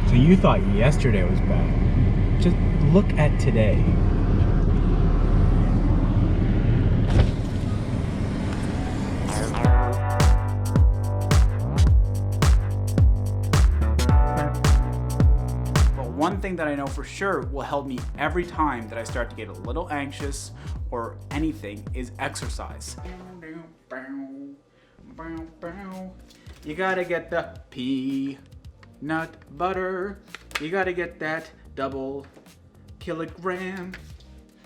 So you thought yesterday was bad. Just look at today. But one thing that I know for sure will help me every time that I start to get a little anxious or anything is exercise. You gotta get the peanut butter. You gotta get that double kilogram.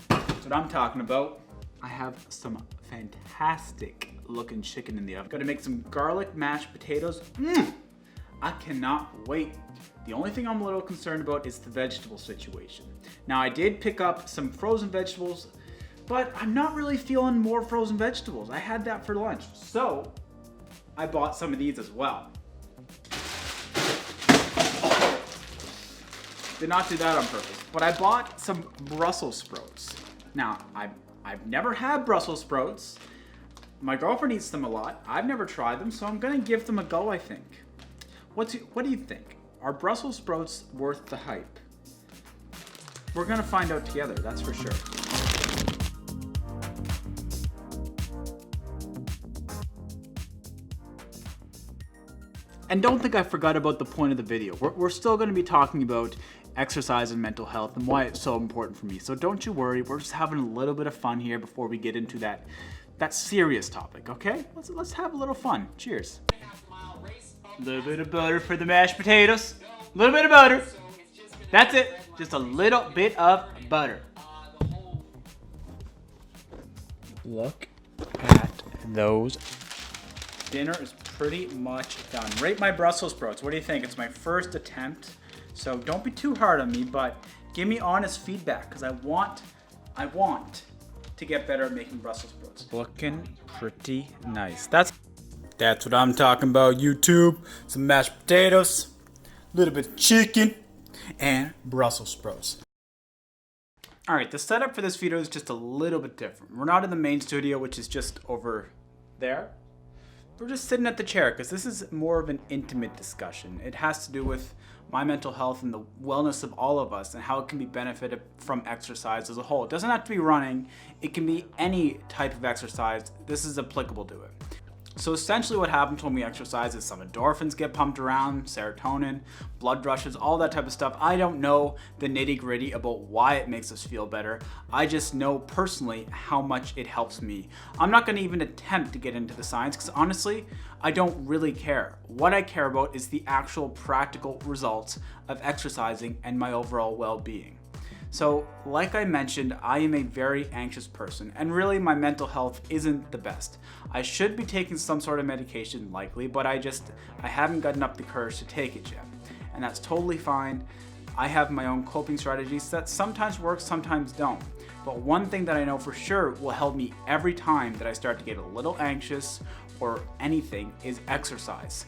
That's what I'm talking about. I have some fantastic looking chicken in the oven. Gonna make some garlic mashed potatoes. I cannot wait. The only thing I'm a little concerned about is the vegetable situation. Now I did pick up some frozen vegetables, but I'm not really feeling more frozen vegetables. I had that for lunch. So I bought some of these as well. Did not do that on purpose, but I bought some Brussels sprouts. Now, I've never had Brussels sprouts. My girlfriend eats them a lot. I've never tried them, so I'm gonna give them a go, I think. What do you think? Are Brussels sprouts worth the hype? We're gonna find out together, that's for sure. And don't think I forgot about the point of the video. We're still gonna be talking about exercise and mental health and why it's so important for me. So don't you worry, we're just having a little bit of fun here before we get into that serious topic, okay? Let's have a little fun. Cheers. A little bit of butter for the mashed potatoes. A little bit of butter. That's it. Just a little bit of butter. Look at those. Dinner is pretty much done. Rate my Brussels sprouts. What do you think? It's my first attempt, so don't be too hard on me, but give me honest feedback because I want to get better at making Brussels sprouts. Looking pretty nice. That's what I'm talking about, YouTube. Some mashed potatoes, a little bit of chicken, and Brussels sprouts. All right, the setup for this video is just a little bit different. We're not in the main studio, which is just over there. We're just sitting at the chair because this is more of an intimate discussion. It has to do with my mental health and the wellness of all of us and how it can be benefited from exercise as a whole. It doesn't have to be running. It can be any type of exercise. This is applicable to it. So essentially what happens when we exercise is some endorphins get pumped around, serotonin, blood rushes, all that type of stuff. I don't know the nitty-gritty about why it makes us feel better. I just know personally how much it helps me. I'm not going to even attempt to get into the science because honestly, I don't really care. What I care about is the actual practical results of exercising and my overall well-being. So, like I mentioned, I am a very anxious person, and really my mental health isn't the best. I should be taking some sort of medication likely, but I haven't gotten up the courage to take it yet. And that's totally fine. I have my own coping strategies that sometimes work, sometimes don't. But one thing that I know for sure will help me every time that I start to get a little anxious or anything is exercise.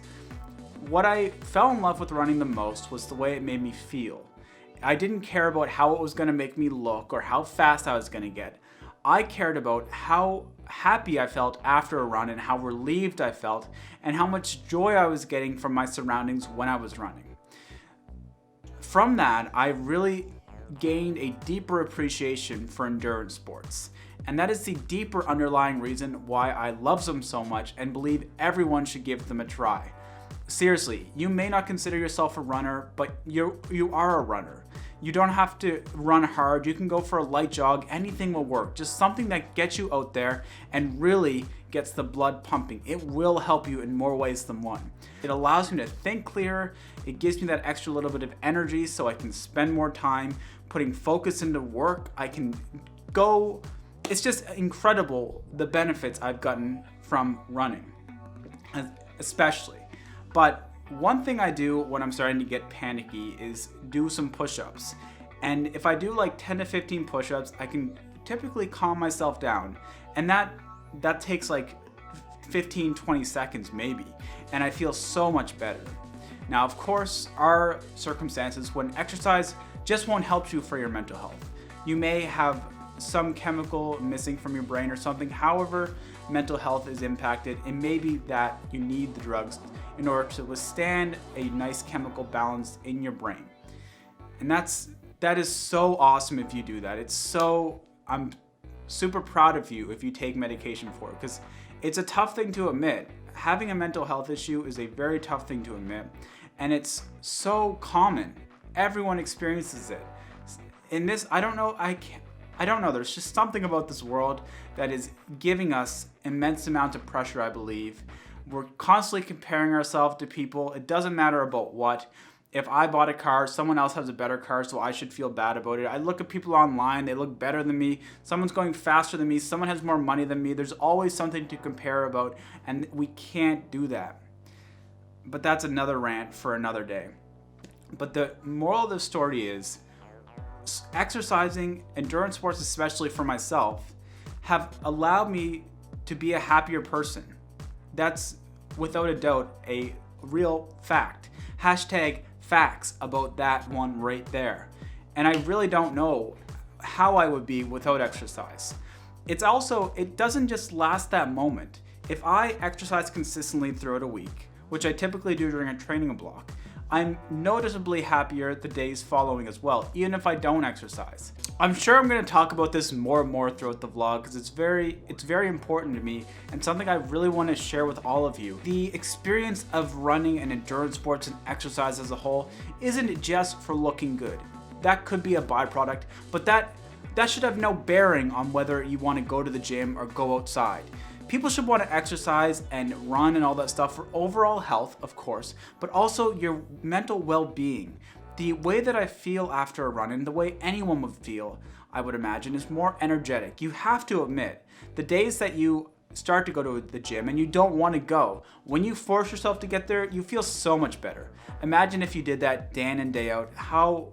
What I fell in love with running the most was the way it made me feel. I didn't care about how it was going to make me look or how fast I was going to get. I cared about how happy I felt after a run and how relieved I felt and how much joy I was getting from my surroundings when I was running. From that, I really gained a deeper appreciation for endurance sports. And that is the deeper underlying reason why I love them so much and believe everyone should give them a try. Seriously, you may not consider yourself a runner, but you are a runner. You don't have to run hard. You can go for a light jog. Anything will work. Just something that gets you out there and really gets the blood pumping. It will help you in more ways than one. It allows me to think clearer. It gives me that extra little bit of energy so I can spend more time putting focus into work. I can go. It's just incredible the benefits I've gotten from running, especially. But one thing I do when I'm starting to get panicky is do some push-ups. And if I do like 10 to 15 push-ups, I can typically calm myself down. And that takes like 15, 20 seconds maybe. And I feel so much better. Now, of course, are circumstances when exercise just won't help you for your mental health. You may have some chemical missing from your brain or something. However, mental health is impacted. It may be that you need the drugs in order to withstand a nice chemical balance in your brain. And that is so awesome if you do that. I'm super proud of you if you take medication for it, because it's a tough thing to admit. Having a mental health issue is a very tough thing to admit, and it's so common. Everyone experiences it. In this, I don't know, there's just something about this world that is giving us immense amount of pressure, I believe. We're constantly comparing ourselves to people. It doesn't matter about what. If I bought a car, someone else has a better car, so I should feel bad about it. I look at people online, they look better than me. Someone's going faster than me, someone has more money than me. There's always something to compare about, and we can't do that. But that's another rant for another day. But the moral of the story is, exercising, endurance sports especially for myself, have allowed me to be a happier person. That's without a doubt a real fact. Hashtag facts about that one right there. And I really don't know how I would be without exercise. It doesn't just last that moment. If I exercise consistently throughout a week, which I typically do during a training block, I'm noticeably happier the days following as well, even if I don't exercise. I'm sure I'm going to talk about this more and more throughout the vlog, because it's very important to me and something I really want to share with all of you. The experience of running and endurance sports and exercise as a whole isn't just for looking good. That could be a byproduct, but that should have no bearing on whether you want to go to the gym or go outside. People should want to exercise and run and all that stuff for overall health, of course, but also your mental well-being. The way that I feel after a run, and the way anyone would feel, I would imagine, is more energetic. You have to admit, the days that you start to go to the gym and you don't want to go, when you force yourself to get there, you feel so much better. Imagine if you did that day in and day out, how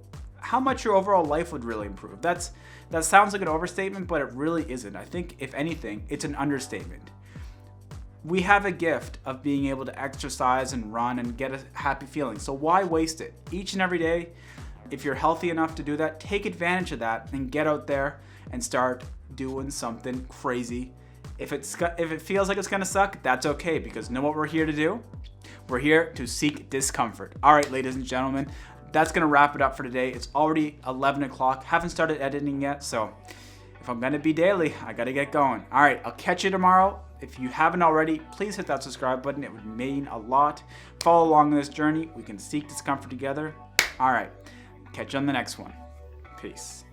much your overall life would really improve. That sounds like an overstatement, but it really isn't. I think, if anything, it's an understatement. We have a gift of being able to exercise and run and get a happy feeling, so why waste it? Each and every day, if you're healthy enough to do that, take advantage of that and get out there and start doing something crazy. If it feels like it's gonna suck, that's okay, because you know what we're here to do? We're here to seek discomfort. All right, ladies and gentlemen, that's gonna wrap it up for today. It's already 11 o'clock. Haven't started editing yet, so if I'm gonna be daily, I gotta get going. All right, I'll catch you tomorrow. If you haven't already, please hit that subscribe button. It would mean a lot. Follow along on this journey. We can seek discomfort together. All right, catch you on the next one. Peace.